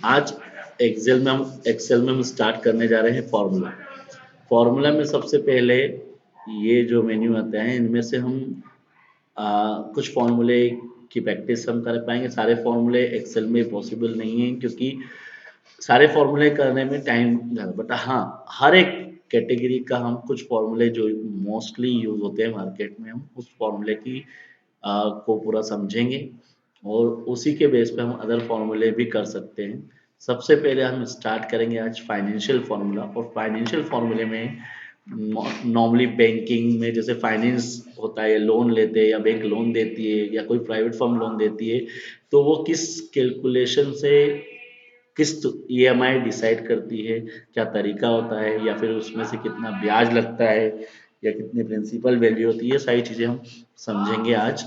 आज एक्सेल में हम स्टार्ट करने जा रहे हैं फॉर्मूला। फॉर्मूला में सबसे पहले ये जो मेन्यू आते हैं इनमें से हम कुछ फॉर्मूले की प्रैक्टिस हम कर पाएंगे। सारे फॉर्मूले एक्सेल में पॉसिबल नहीं है क्योंकि सारे फॉर्मूले करने में टाइम ज़्यादा, बट हाँ, हर एक कैटेगरी का हम कुछ फॉर्मूले जो मोस्टली यूज होते हैं मार्केट में, हम उस फॉर्मूले की को पूरा समझेंगे और उसी के बेस पे हम अदर फॉर्मूले भी कर सकते हैं। सबसे पहले हम स्टार्ट करेंगे आज फाइनेंशियल फार्मूला, और फाइनेंशियल फार्मूले में नॉर्मली बैंकिंग में जैसे फाइनेंस होता है, लोन लेते हैं या बैंक लोन देती है या कोई प्राइवेट फर्म लोन देती है, तो वो किस कैलकुलेशन से किस्त ईएमआई डिसाइड करती है, क्या तरीका होता है, या फिर उसमें से कितना ब्याज लगता है या कितनी प्रिंसिपल वैल्यू होती है, ये सारी चीज़ें हम समझेंगे आज।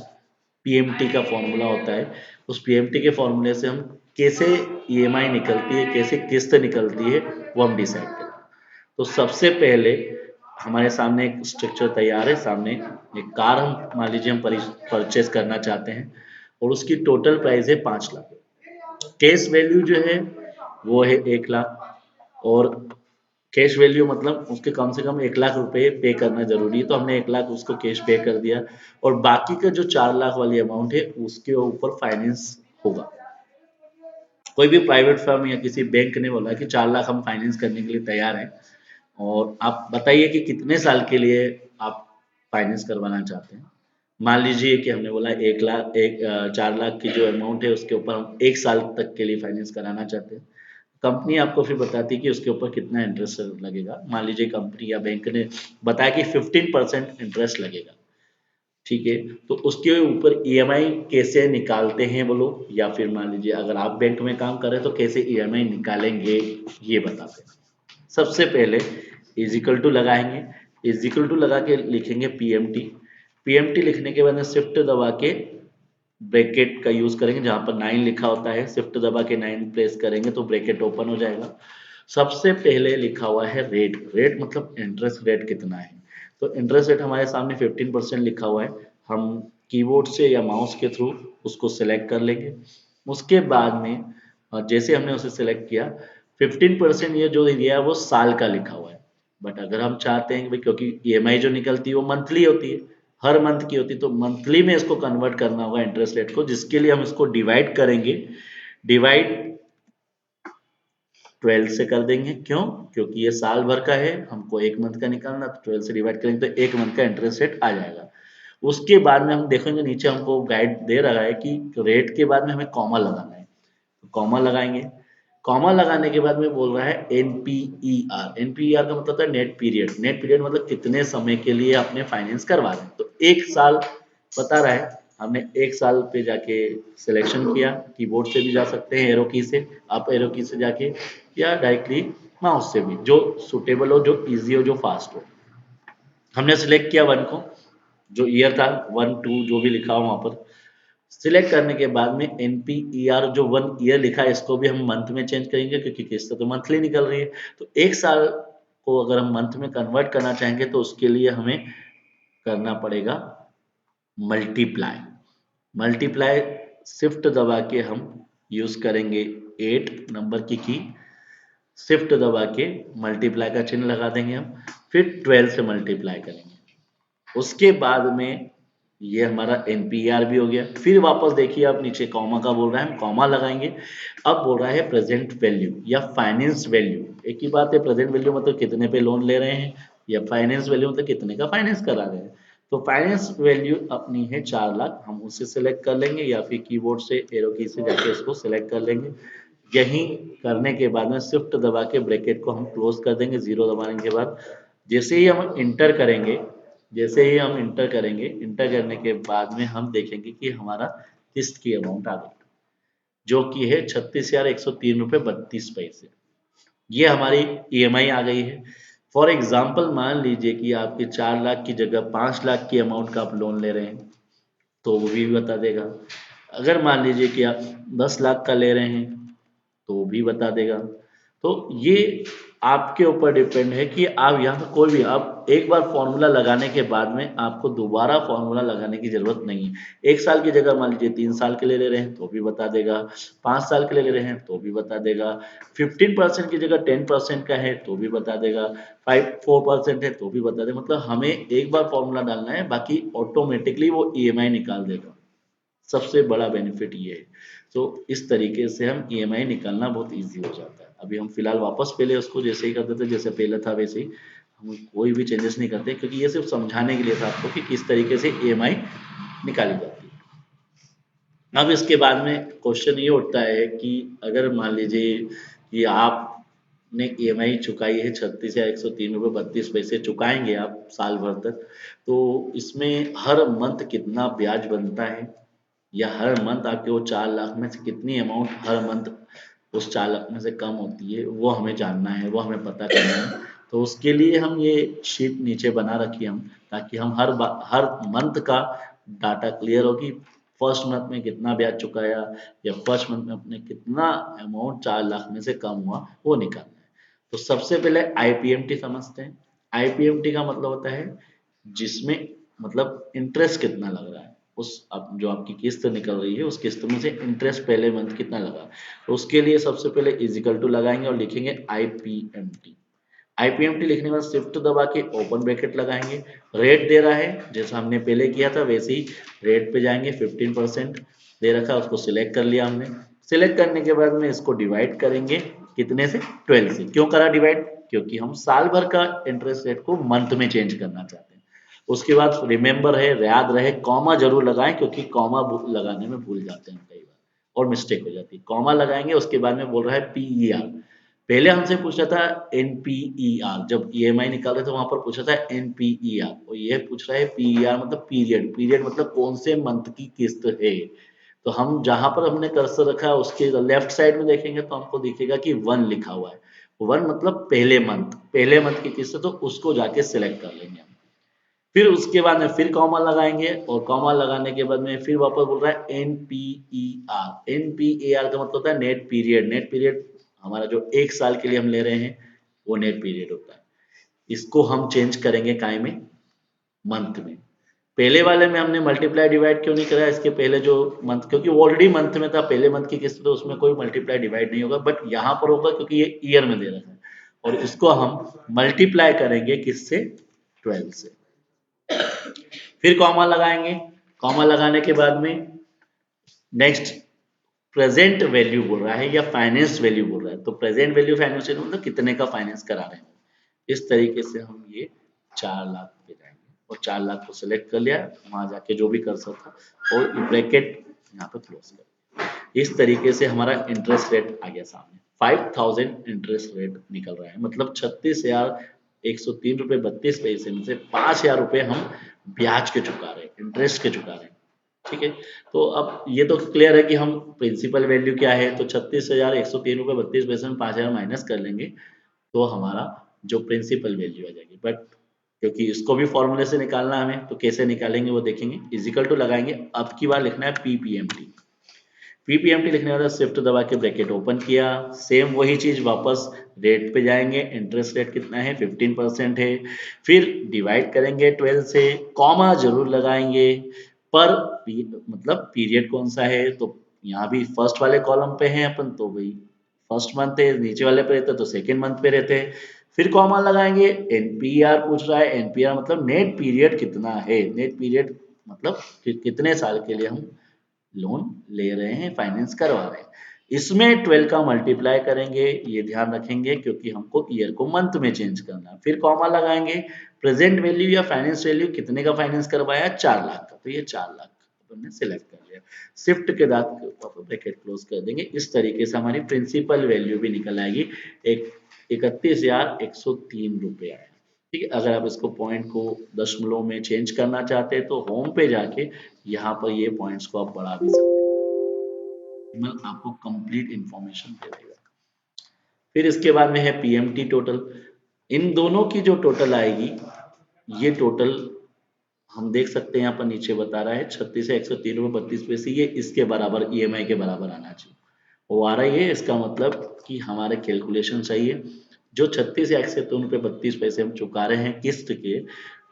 पीएमटी का फॉर्मूला होता है, उस पीएमटी के फॉर्मूले से हम कैसे ईएमआई निकलती है, कैसे किस्त निकलती है, वो हम डिसाइड करें। तो सबसे पहले हमारे सामने एक स्ट्रक्चर तैयार है। सामने एक कार हम मान लीजिए हम परचेज करना चाहते हैं और उसकी टोटल प्राइस है 5 लाख। कैश वैल्यू जो है वो है 1 लाख, और कैश वैल्यू मतलब उसके कम से कम 1 लाख रुपए पे करना जरूरी है, तो हमने 1 लाख उसको कैश पे कर दिया। और बाकी का जो 4 लाख वाली अमाउंट है उसके ऊपर फाइनेंस होगा। कोई भी प्राइवेट फर्म या किसी बैंक ने बोला कि 4 लाख हम फाइनेंस करने के लिए तैयार हैं, और आप बताइए कि कितने साल के लिए आप फाइनेंस करवाना चाहते हैं। मान लीजिए कि हमने बोला 1 लाख, 4 लाख की जो अमाउंट है उसके ऊपर हम 1 साल तक के लिए फाइनेंस कराना चाहते हैं। कंपनी आपको फिर बताती है कि उसके ऊपर कितना इंटरेस्ट लगेगा। मान लीजिए कंपनी या बैंक ने बताया कि 15% इंटरेस्ट लगेगा, ठीक है। तो उसके ऊपर ईएमआई कैसे निकालते हैं वो लोग, या फिर मान लीजिए अगर आप बैंक में काम कर रहे हैं तो कैसे ईएमआई निकालेंगे, ये बताते हैं। सबसे पहले इजिकल टू लगाएंगे। इजिकल टू लगा के लिखेंगे पीएमटी। पीएमटी लिखने के बाद शिफ्ट दबा के ब्रैकेट का यूज करेंगे, जहां पर 9 लिखा होता है शिफ्ट दबा के 9 प्रेस करेंगे तो ब्रैकेट ओपन हो जाएगा। सबसे पहले लिखा हुआ है रेट। रेट मतलब इंटरेस्ट रेट कितना है। तो इंटरेस्ट रेट हमारे सामने 15% लिखा हुआ है। हम कीबोर्ड से या माउस के थ्रू उसको सिलेक्ट कर लेंगे। उसके बाद में जैसे हमने उसे सिलेक्ट किया, 15% ये जो दिया है वो साल का लिखा हुआ है। बट अगर हम चाहते हैं कि भाई, क्योंकि ईएमआई जो निकलती है वो मंथली होती है, हर मंथ की होती है, तो मंथली में इसको कन्वर्ट करना होगा इंटरेस्ट रेट को, जिसके लिए हम इसको डिवाइड करेंगे। डिवाइड 12 से कर देंगे। क्यों? क्योंकि ये साल भर का है, हमको एक मंथ का निकालना, तो 12 से डिवाइड करेंगे तो एक मंथ का इंटरेस्ट रेट आ जाएगा। उसके बाद में हम देखेंगे नीचे हमको गाइड दे रहा है कि रेट के बाद में हमें कॉमा लगाना है, तो कॉमा लगाएंगे। कॉमा लगाने के बाद में बोल रहा है एनपीईआर। एनपीईआर का मतलब होता है नेट पीरियड। नेट पीरियड मतलब कितने समय के लिए आपने फाइनेंस करवा रहे हैं, तो 1 साल बता रहा है। हमने 1 साल पे जाके सिलेक्शन किया। कीबोर्ड से भी जा सकते हैं, एरो की से, आप एरो की से जाके, या डायरेक्टली माउस से भी, जो सुटेबल हो, जो इजी हो, जो फास्ट हो। हमने सिलेक्ट किया 1 को, जो ईयर था 1 2 जो भी लिखा हो वहां पर। सिलेक्ट करने के बाद में एनपीईआर जो 1 ईयर लिखा है इसको भी हम मंथ में चेंज करेंगे, क्योंकि किस्त तो मंथली निकल रही है। तो 1 साल को अगर हम मंथ में कन्वर्ट करना चाहेंगे तो उसके लिए हमें करना पड़ेगा मल्टीप्लाई। मल्टीप्लाई शिफ्ट दबा के हम यूज करेंगे 8 नंबर की। शिफ्ट दबा के मल्टीप्लाई का चिन्ह लगा देंगे हम, फिर 12 से मल्टीप्लाई करेंगे। उसके बाद में ये हमारा एनपीआर भी हो गया। फिर वापस देखिए आप नीचे कॉमा का बोल रहा है, हम कॉमा लगाएंगे। अब बोल रहा है प्रेजेंट वैल्यू या फाइनेंस वैल्यू। एक ही बात है, प्रेजेंट वैल्यू मतलब कितने पे लोन ले रहे हैं, या फाइनेंस वैल्यू मतलब कितने का फाइनेंस करा रहे हैं। तो फाइनेंस वैल्यू अपनी है 4 लाख, हम उसे सिलेक्ट कर लेंगे, या फिर कीबोर्ड से एरो की से जाके उसको सिलेक्ट कर लेंगे। यही करने के बाद में शिफ्ट दबा के ब्रैकेट को हम क्लोज कर देंगे, जीरो दबाने के बाद। जैसे ही हम इंटर करेंगे, जैसे ही हम इंटर करेंगे, इंटर करने के बाद में हम देखेंगे कि हमारा किस्त की अमाउंट आ गई, जो कि है 36,103 रुपये 32 पैसे। ये हमारी ईएमआई आ गई है। फॉर एग्जाम्पल मान लीजिए कि आपके 4 लाख की जगह 5 लाख की अमाउंट का आप लोन ले रहे हैं, तो वो भी बता देगा। अगर मान लीजिए कि आप 10 लाख का ले रहे हैं, तो भी बता देगा। तो ये आपके ऊपर डिपेंड है कि आप यहाँ पे कोई भी आप एक बार फॉर्मूला लगाने के बाद में आपको दोबारा फॉर्मूला लगाने की जरूरत नहीं है। 1 साल की जगह मान लीजिए 3 साल के लिए ले रहे हैं तो भी बता देगा, 5 साल के लिए ले रहे हैं तो भी बता देगा, 15% की जगह 10% का है तो भी बता देगा, 4% है तो भी बता देगा। मतलब हमें एक बार फॉर्मूला डालना है, बाकी ऑटोमेटिकली वो ईएमआई निकाल देगा। सबसे बड़ा बेनिफिट ये है। तो इस तरीके से हम ईएमआई निकालना बहुत इजी हो जाता है। अभी हम फिलहाल वापस पहले उसको जैसे ही कर देते जैसे पहले था वैसे ही, हम कोई भी चेंजेस नहीं करते, क्योंकि ये सिर्फ समझाने के लिए था आपको कि किस तरीके से ईएमआई निकाली जाती है। अब इसके बाद में क्वेश्चन ये उठता है कि अगर मान लीजिए कि आपने ईएमआई चुकाई है 36 या 103 रुपये 32 पैसे चुकाएंगे आप साल भर तक, तो इसमें हर मंथ कितना ब्याज बनता है, या हर मंथ आपके वो 4 लाख में से कितनी अमाउंट हर मंथ उस 4 लाख में से कम होती है, वो हमें जानना है, वो हमें पता करना है। तो उसके लिए हम ये शीट नीचे बना रखी हम, ताकि हम हर मंथ का डाटा क्लियर हो कि फर्स्ट मंथ में कितना ब्याज चुकाया, या फर्स्ट मंथ में अपने कितना अमाउंट 4 लाख में से कम हुआ, वो निकालना है। तो सबसे पहले आईपीएमटी समझते हैं। आईपीएमटी का मतलब होता है जिसमें मतलब इंटरेस्ट कितना लग रहा है, उस अब जो आपकी किस्त निकल रही है उस किस्त में से इंटरेस्ट पहले मंथ कितना लगा। तो उसके लिए सबसे पहले इजिकल टू लगाएंगे और लिखेंगे आईपीएमटी। आईपीएमटी लिखने के बाद शिफ्ट दबा के ओपन ब्रैकेट लगाएंगे। रेट दे रहा है जैसा हमने पहले किया था वैसे ही रेट पे जाएंगे, 15% दे रखा है उसको सिलेक्ट कर लिया हमने। सिलेक्ट करने के बाद में इसको डिवाइड करेंगे कितने से, 12 से। क्यों करा डिवाइड, क्योंकि हम साल भर का इंटरेस्ट रेट को मंथ में चेंज करना चाहते हैं। उसके बाद रिमेंबर है, याद रहे, कॉमा जरूर लगाएं, क्योंकि कॉमा लगाने में भूल जाते हैं कई बार और मिस्टेक हो जाती है। कॉमा लगाएंगे, उसके बाद में बोल रहा है पीईआर। पहले हमसे पूछा था एनपीईआर, जब ईएमआई निकाल रहे थे वहां पर पूछा था एनपीईआर, और ये पूछ रहा है पीईआर मतलब पीरियड। पीरियड मतलब कौन से मंथ की किस्त है। तो हम जहां पर हमने कर्सर रखा है उसके लेफ्ट साइड में देखेंगे तो हमको दिखेगा कि 1 लिखा हुआ है। 1 मतलब पहले मंथ की किस्त है, तो उसको जाके सिलेक्ट कर लेंगे हम। फिर उसके बाद में फिर कॉमा लगाएंगे, और कॉमा लगाने के बाद में फिर वापस बोल रहा है एनपीईआर। एनपीईआर का मतलब होता है नेट पीरियड। नेट पीरियड हमारा जो 1 साल के लिए हम ले रहे हैं वो नेट पीरियड होता है। इसको हम चेंज करेंगे काय में, मंथ में। पहले वाले में हमने मल्टीप्लाई डिवाइड क्यों नहीं करा, इसके पहले जो मंथ, क्योंकि ऑलरेडी मंथ में था, पहले मंथ की किस्त, तो उसमें कोई मल्टीप्लाई डिवाइड नहीं होगा, बट यहाँ पर होगा क्योंकि ये ईयर में दे रखा है। और इसको हम मल्टीप्लाई करेंगे किससे, 12 से। फिर कॉमा लगाएंगे। कॉमा लगाने के बाद में नेक्स्ट प्रेजेंट वैल्यू बोल रहा है या फाइनेंस वैल्यू बोल रहा है। तो प्रेजेंट वैल्यू फाइनेंस वैल्यू मतलब कितने का फाइनेंस करा रहे हैं। इस तरीके से हम ये 4 लाख पे जाएंगे, और 4 लाख को सिलेक्ट कर लिया, वहां जाके जो भी कर्सर था, और ब्रैकेट यहाँ पे क्लोज कर। इस तरीके से हमारा इंटरेस्ट रेट आ गया सामने। 5000 इंटरेस्ट रेट निकल रहा है, मतलब 36,103 रुपये 32 पैसे में से 5,000 रुपये हम ब्याज के चुका रहे हैं, इंटरेस्ट के चुका रहे हैं। ठीक है। तो अब ये तो क्लियर है कि हम प्रिंसिपल वैल्यू क्या है, तो 36,103 रुपये 32 पैसे में 5,000 माइनस कर लेंगे तो हमारा जो प्रिंसिपल वैल्यू आ जाएगी। बट क्योंकि इसको भी फॉर्मूले से निकालना है हमें, तो कैसे निकालेंगे वो देखेंगे। इजिकल टू लगाएंगे, अब की बार लिखना है पीपीएमटी। पीपीएमटी लिखने के बाद शिफ्ट दबा के ब्रैकेट ओपन किया, सेम वही चीज वापस रेट पे जाएंगे। इंटरेस्ट रेट कितना है, 15% है। फिर डिवाइड करेंगे 12 से, कॉमा जरूर लगाएंगे, पर मतलब पीरियड कौन सा है, तो यहाँ भी फर्स्ट वाले कॉलम पे है अपन, तो वही फर्स्ट मंथ है। नीचे वाले पे रहते तो सेकेंड मंथ पे रहते हैं। फिर कॉमा लगाएंगे, एनपीआर पूछ रहा है। एनपीआर मतलब नेट पीरियड कितना है, नेट पीरियड मतलब कितने साल के लिए हम लोन ले रहे हैं, फाइनेंस करवा रहे हैं। इसमें 12 का मल्टीप्लाई करेंगे, ये ध्यान रखेंगे, क्योंकि हमको ईयर को मंथ में चेंज करना है। फिर कॉमा लगाएंगे, प्रेजेंट वैल्यू या फाइनेंस वैल्यू कितने का फाइनेंस करवाया, 4 लाख का, तो ये 4 लाख हमने सिलेक्ट कर लिया। शिफ्ट के बाद ब्रैकेट क्लोज कर देंगे। इस तरीके से हमारी प्रिंसिपल वैल्यू भी निकल आएगी, एक 31,103 रुपये आया। ठीक है। अगर आप इसको पॉइंट को दशमलव में चेंज करना चाहते हैं तो होम पे जाके यहाँ पर ये पॉइंट्स को आप बढ़ा भी सकते हैं, ईमेल आपको कंप्लीट इंफॉर्मेशन दे देगा। फिर इसके बाद में है पीएमटी टोटल। इन दोनों की जो टोटल आएगी, ये टोटल हम देख सकते हैं यहाँ पर नीचे बता रहा है 36 से 103 रुपये 32 पैसे, ये इसके बराबर ईएमआई के बराबर आना चाहिए। वो आ रही है, इसका मतलब कि हमारे कैलकुलेशन सही है। जो 36,153 रुपये 32 पैसे हम चुका रहे हैं किस्त के,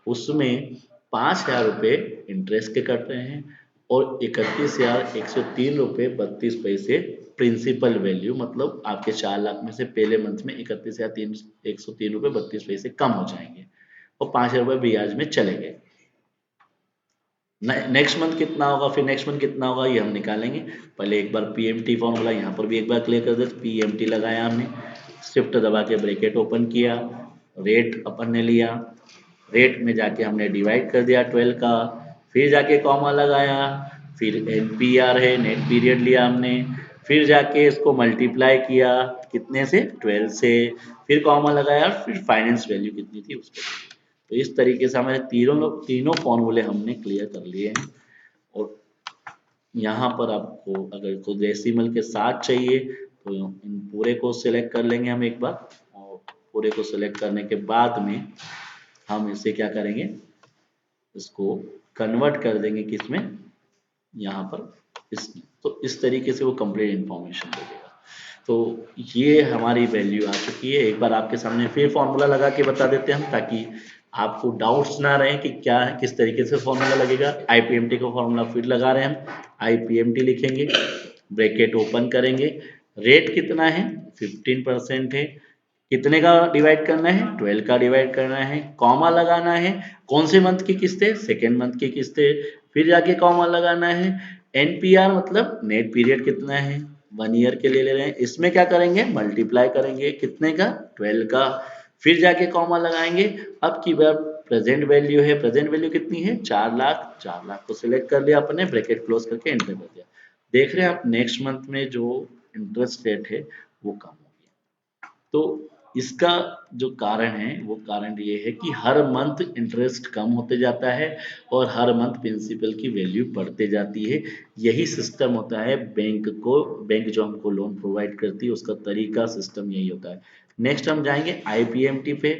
उसमें 5,000 रुपये इंटरेस्ट के कट रहे हैं और 31,103 रुपये 32 पैसे प्रिंसिपल वैल्यू, मतलब आपके 4 लाख में से पहले मंथ में 31,103 रुपये 32 पैसे कम हो जाएंगे और 5,000 रुपये ब्याज में चले गए। नेक्स्ट मंथ कितना होगा, फिर नेक्स्ट मंथ कितना होगा, ये हम निकालेंगे। पहले एक बार पीएमटी फॉर्मूला यहाँ पर भी एक बार क्लियर कर देते। पीएमटी लगाया हमने, शिफ्ट दबा के ब्रैकेट ओपन किया, रेट अपन ने लिया, रेट में जाके हमने डिवाइड कर दिया 12 का, फिर जाके कॉमा लगाया, फिर एनपीआर है नेट पीरियड लिया हमने, फिर जाके इसको मल्टीप्लाई किया कितने से 12 से, फिर कॉमा लगाया, फिर फाइनेंस वैल्यू कितनी थी उसको। तो इस तरीके से हमारे तीनों फॉर्मूले हमने क्लियर कर लिए हैं। और यहाँ पर आपको अगर को डेसिमल के साथ चाहिए तो इन पूरे को सिलेक्ट कर लेंगे हम एक बार, और पूरे को सिलेक्ट करने के बाद में हम इसे क्या करेंगे, इसको कन्वर्ट कर देंगे किसमें, यहाँ पर इसमें। तो इस तरीके से वो कंप्लीट इंफॉर्मेशन दे देगा। तो ये हमारी वैल्यू आ चुकी है। एक बार आपके सामने फिर फॉर्मूला लगा के बता देते हैं हम, ताकि आपको डाउट्स ना रहे कि क्या है, किस तरीके से फॉर्मूला लगेगा। आईपीएमटी का फॉर्मूला फिर लगा रहे हैं हम, आईपीएमटी लिखेंगे, ब्रैकेट ओपन करेंगे, रेट कितना है 15% है, कितने का डिवाइड करना है 12 का डिवाइड करना है, कॉमा लगाना है, कौन से मंथ की किस्त है सेकेंड मंथ की किस्त है, फिर जाके कॉमा लगाना है, एनपीआर मतलब नेट पीरियड कितना है 1 ईयर के लिए ले रहे हैं, इसमें क्या करेंगे मल्टीप्लाई करेंगे कितने का 12 का, फिर जाके कॉमा लगाएंगे। अब की बार प्रेजेंट वैल्यू है, प्रेजेंट वैल्यू कितनी है 4 लाख, 4 लाख को सिलेक्ट कर लिया अपने, ब्रैकेट क्लोज करके एंटर कर दिया। देख रहे हैं आप नेक्स्ट मंथ में जो इंटरेस्ट रेट है वो कम हो गया। तो इसका जो कारण है वो कारण ये है कि हर मंथ इंटरेस्ट कम होते जाता है और हर मंथ प्रिंसिपल की वैल्यू बढ़ते जाती है। यही सिस्टम होता है बैंक जो हमको लोन प्रोवाइड करती है उसका तरीका सिस्टम यही होता है। नेक्स्ट हम जाएंगे आईपीएमटी पे,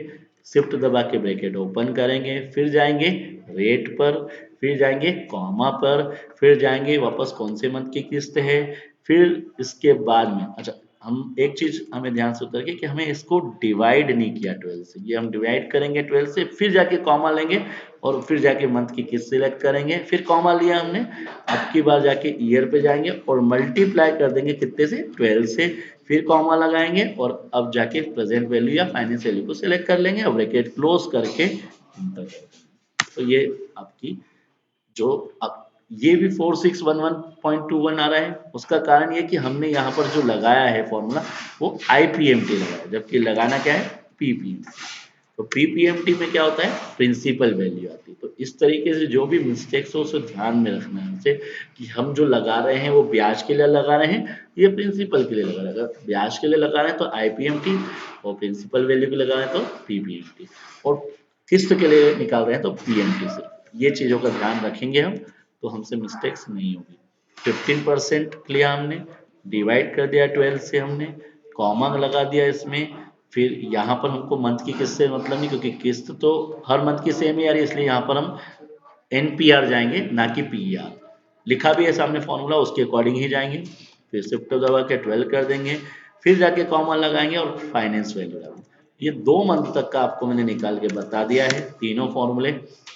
शिफ्ट दबा के ब्रैकेट ओपन करेंगे, फिर जाएंगे रेट पर, फिर जाएंगे कॉमा पर, फिर जाएंगे वापस कौन से मंथ की किस्त है, फिर इसके बाद में अच्छा हम एक चीज हमें ध्यान से उतर के कि हमें इसको डिवाइड नहीं किया 12 से, ये हम डिवाइड करेंगे 12 से, फिर जाके कॉमा लेंगे और फिर जाके मंथ की किस्त सिलेक्ट करेंगे, फिर कॉमा लिया हमने, अब की बार जाके ईयर पे जाएंगे और मल्टीप्लाई कर देंगे कितने से 12 से, फिर कॉमा लगाएंगे और अब जाके प्रेजेंट वैल्यू या फाइनेंस वैल्यू को सिलेक्ट कर लेंगे और ब्रैकेट क्लोज करके इंटर कर देंगे। तो ये आपकी जो अब ये भी 4611.21 आ रहा है, उसका कारण ये कि हमने यहाँ पर जो लगाया है फॉर्मूला वो आईपीएमटी लगाया, जबकि लगाना क्या है पीपीएमटी। तो पीपीएमटी में क्या होता है प्रिंसिपल वैल्यू आती है। तो इस तरीके से जो भी मिस्टेक्स हो उसे ध्यान में रखना है हमसे कि हम जो लगा रहे हैं वो ब्याज के लिए लगा रहे हैं, ये प्रिंसिपल के लिए लगा रहे हैं। अगर ब्याज के लिए लगा रहे हैं तो आईपीएमटी, और प्रिंसिपल वैल्यू के लगा रहे हैं तो पीपीएमटी, और किस्त के लिए निकाल रहे हैं तो पीएमटी से। ये चीज़ों का ध्यान रखेंगे हम तो हमसे मिस्टेक्स नहीं होगी। 15% लिया हमने, डिवाइड कर दिया 12 से हमने, कॉमा लगा दिया इसमें, फिर यहाँ पर हमको मंथ की किस्त से मतलब नहीं क्योंकि किस्त तो हर मंथ की सेम ही आ रही है, इसलिए यहाँ पर हम एनपीआर जाएंगे ना कि पीआर। लिखा भी है सामने फॉर्मूला उसके अकॉर्डिंग ही जाएंगे, फिर शिफ्ट दबा के 12 कर देंगे, फिर जाके कॉमा लगाएंगे और फाइनेंस वैल्यू लगाएंगे। ये 2 मंथ तक का आपको मैंने निकाल के बता दिया है तीनों फॉर्मूले,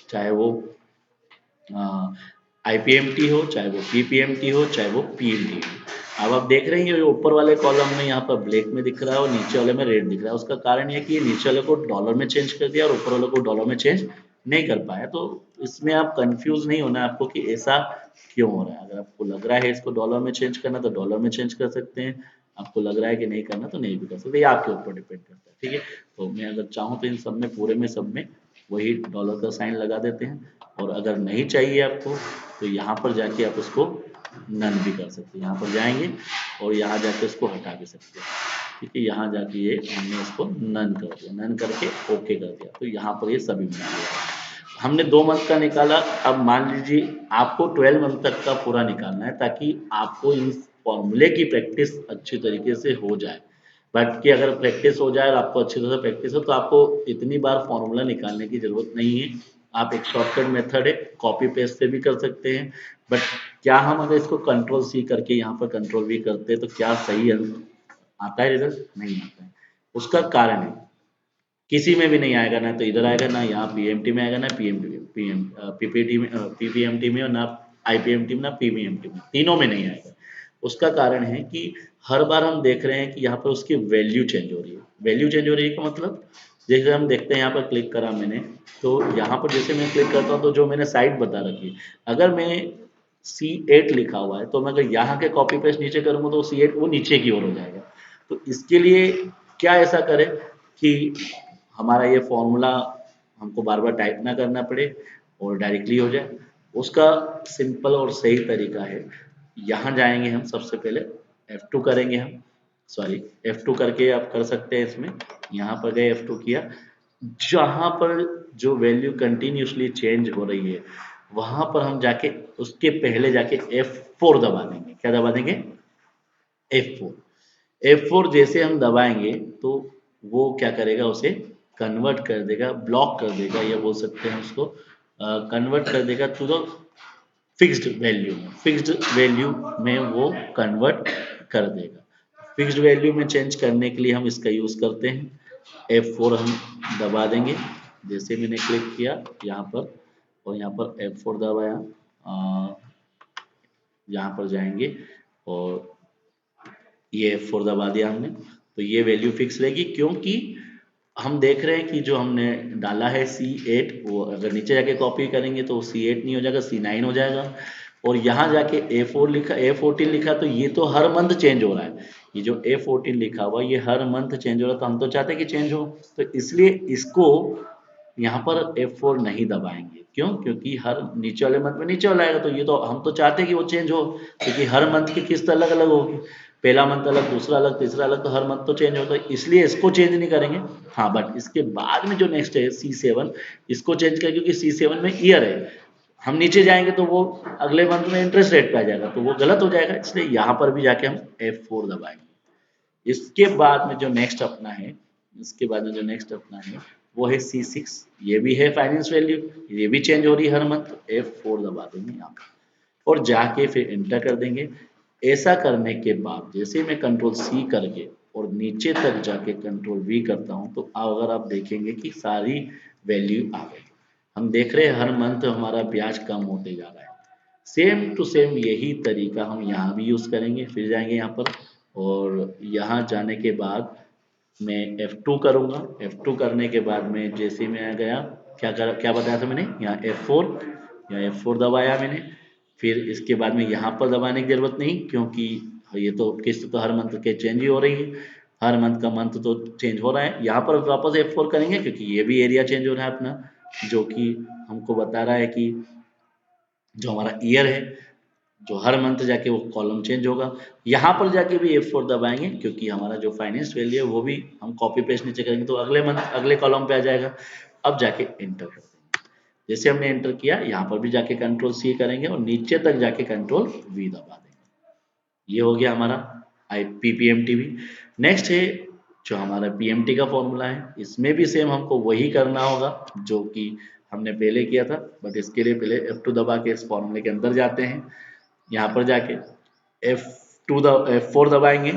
चाहे वो आईपीएमटी हो, चाहे वो पीपीएमटी हो, चाहे वो पीएमटी हो। अब आप देख रहे हैं ये ऊपर वाले कॉलम में यहाँ पर ब्लैक में दिख रहा है और नीचे वाले में रेड दिख रहा है, उसका कारण ये कि ये नीचे वाले को डॉलर में चेंज कर दिया और ऊपर वाले को डॉलर में चेंज नहीं कर पाया। तो इसमें आप कंफ्यूज नहीं होना आपको कि ऐसा क्यों हो रहा है। अगर आपको लग रहा है इसको डॉलर में चेंज करना तो डॉलर में चेंज कर सकते हैं, आपको लग रहा है कि नहीं करना तो नहीं भी कर सकते, ये आपके ऊपर डिपेंड करता है। ठीक है, तो मैं अगर चाहूँ तो इन सब में पूरे में सब में वही डॉलर का साइन लगा देते हैं, और अगर नहीं चाहिए आपको तो यहाँ पर जाके आप उसको नन भी कर सकते हैं। यहाँ पर जाएंगे और यहाँ जाके उसको हटा भी सकते हैं। ठीक है, यहाँ जाके ये हमने इसको नन कर दिया, नन करके ओके कर दिया, तो यहाँ पर ये सभी मिल गया। हमने 2 मंथ का निकाला, अब मान लीजिए आपको 12 मंथ तक का पूरा निकालना है ताकि आपको इन फॉर्मूले की प्रैक्टिस अच्छी तरीके से हो जाए। बट कि अगर प्रैक्टिस हो जाए और आपको अच्छी तरह से प्रैक्टिस हो तो आपको इतनी बार फॉर्मूला निकालने की जरूरत नहीं है। आप एक शॉर्टकट मेथड है, कॉपी पेस्ट से भी कर सकते हैं, बट क्या हम अगर इसको कंट्रोल सी करके यहाँ पर कंट्रोल वी करते हैं तो क्या सही आता है रिजल्ट? नहीं आता है। उसका कारण है, किसी में भी नहीं आएगा, ना तो इधर आएगा, ना यहाँ पीएमटी में आएगा, ना पीपीटी में, पीपीएमटी में, और ना आईपीएमटी में, ना पीवीएमटी में, तीनों में नहीं आएगा। उसका कारण है कि हर बार हम देख रहे हैं कि यहाँ पर उसकी वैल्यू चेंज हो रही है। वैल्यू चेंज हो रही है का मतलब, जैसे हम देखते हैं यहाँ पर क्लिक करा मैंने, तो यहाँ पर जैसे मैं क्लिक करता हूँ तो जो मैंने साइट बता रखी है, अगर मैं C8 लिखा हुआ है तो मैं अगर यहाँ के कॉपी पेस्ट नीचे करूँगा तो C8 वो नीचे की ओर हो जाएगा। तो इसके लिए क्या ऐसा करें कि हमारा ये फॉर्मूला हमको बार बार टाइप ना करना पड़े और डायरेक्टली हो जाए। उसका सिंपल और सही तरीका है, यहाँ जाएंगे हम, सबसे पहले F2 करेंगे हम, सॉरी F2 करके आप कर सकते हैं इसमें। यहाँ पर गए, F2 किया, जहाँ पर जो वैल्यू कंटिन्यूसली चेंज हो रही है वहाँ पर हम जाके उसके पहले जाके F4 दबा देंगे। क्या दबा देंगे? F4। F4 जैसे हम दबाएंगे तो वो क्या करेगा, उसे कन्वर्ट कर देगा, ब्लॉक कर देगा, या बोल सकते हैं उसको कन्वर्ट कर देगा टू द फिक्स्ड वैल्यू में। फिक्स्ड वैल्यू में वो कन्वर्ट कर देगा। फिक्स्ड वैल्यू में चेंज करने के लिए हम इसका यूज़ करते हैं। F4 हम दबा देंगे, जैसे मैंने क्लिक किया यहाँ पर और यहाँ पर F4 दबाया, यहाँ पर जाएंगे और ये F4 दबा दिया हमने, तो ये वैल्यू फिक्स रहेगी, क्योंकि हम देख रहे हैं कि जो हमने डाला है C8 वो अगर नीचे जाके कॉपी करेंगे तो C8 नहीं हो जाएगा, C9 हो जाएगा। और यहाँ जाके A4 लिखा, A14 लिखा, तो ये तो हर मंथ चेंज हो रहा है। ये जो A14 लिखा हुआ ये हर मंथ चेंज हो रहा है, तो हम तो चाहते हैं कि चेंज हो, तो इसलिए इसको यहाँ पर F4 नहीं दबाएंगे। क्यों? क्योंकि हर नीचे वाले मंथ में नीचे वाला आएगा, तो ये तो हम तो चाहते हैं कि वो चेंज हो, क्योंकि हर मंथ की किस्त अलग अलग होगी, पहला मंथ अलग, दूसरा अलग, तीसरा अलग, तो हर मंथ तो चेंज होता है, इसलिए इसको चेंज नहीं करेंगे। हाँ, बट इसके बाद में जो नेक्स्ट है C7, इसको चेंज करें, क्योंकि C7 में ईयर है, हम नीचे जाएंगे तो वो अगले मंथ में इंटरेस्ट रेट पे आ जाएगा, तो वो गलत हो जाएगा, इसलिए यहाँ पर भी जाके हम F4 दबाएंगे। इसके बाद में जो नेक्स्ट अपना है, इसके बाद में जो नेक्स्ट अपना है वो है C6। ये भी है फाइनेंस वैल्यू, ये भी चेंज हो रही है हर मंथ, F4 दबा देंगे यहाँ पर और जाके फिर इंटर कर देंगे। ऐसा करने के बाद जैसे मैं कंट्रोल C करके और नीचे तक जाके कंट्रोल V करता हूँ, तो अगर आप देखेंगे कि सारी वैल्यू आ गई। हम देख रहे हैं हर मंथ हमारा ब्याज कम होते जा रहा है। सेम टू सेम यही तरीका हम यहाँ भी यूज़ करेंगे। फिर जाएंगे यहाँ पर और यहाँ जाने के बाद मैं F2 करूँगा। F2 करने के बाद में जैसे मैं गया, क्या बताया था मैंने, यहाँ F4, यहाँ F4 दबाया मैंने। फिर इसके बाद में यहाँ पर दबाने की ज़रूरत नहीं, क्योंकि ये तो किस्त तो हर मंथ के चेंज ही हो रही है, हर मंथ का मंथ तो चेंज हो रहा है। यहाँ पर वापस F4 करेंगे, क्योंकि ये भी एरिया चेंज हो रहा है अपना, जो कि हमको बता रहा है कि जो हमारा ईयर है, जो हर मंथ जाके वो कॉलम चेंज होगा। यहाँ पर जाके भी F4 दबाएंगे, क्योंकि हमारा जो फाइनेंस वैल्यू है वो भी हम कॉपी पेस्ट नीचे करेंगे तो अगले मंथ अगले कॉलम पे आ जाएगा। अब जाके एंटर कर देंगे। जैसे हमने एंटर किया, यहाँ पर भी जाके कंट्रोल C करेंगे और नीचे तक जाके कंट्रोल V दबा देंगे। ये हो गया हमारा PPMTV। नेक्स्ट है जो हमारा PMT का फॉर्मूला है, इसमें भी सेम हमको वही करना होगा जो कि हमने पहले किया था, बट इसके लिए पहले F2 दबा के इस फॉर्मूले के अंदर जाते हैं। यहाँ पर जाके F4 दबाएंगे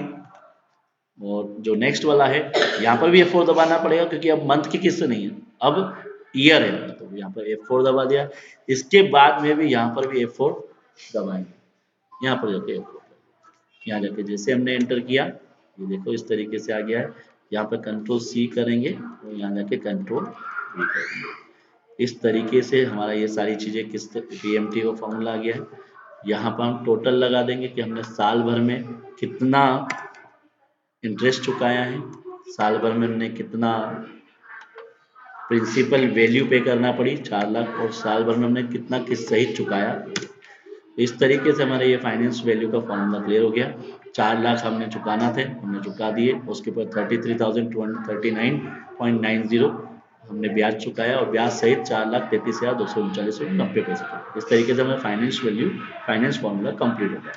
और जो नेक्स्ट वाला है यहाँ पर भी F4 दबाना पड़ेगा, क्योंकि अब मंथ की किस्त नहीं है, अब ईयर है, तो यहाँ पर F4 दबा दिया। इसके बाद में भी यहाँ पर भी F4 दबाएंगे। यहाँ पर जाके F4, यहाँ जाके जैसे हमने एंटर किया, ये देखो इस तरीके से आ गया है। यहाँ पर कंट्रोल C करेंगे और यहाँ जाके कंट्रोल V करेंगे। इस तरीके से हमारा ये सारी चीज़ें किस्त PMT का फॉर्मूला आ गया है। यहाँ पर हम टोटल लगा देंगे कि हमने साल भर में कितना इंटरेस्ट चुकाया है, साल भर में हमने कितना प्रिंसिपल वैल्यू पे करना पड़ी 4 लाख, और साल भर में हमने कितना किस्त सहित चुकाया। इस तरीके से हमारा ये फाइनेंस वैल्यू का फॉर्मूला क्लियर हो गया। 4 लाख हमने चुकाना थे, हमने चुका दिए, उसके ऊपर 33,239.90 हमने ब्याज चुकाया और ब्याज सहित 4,33,239.90 पैसे। इस तरीके से हमारा finance value finance formula complete हो गया।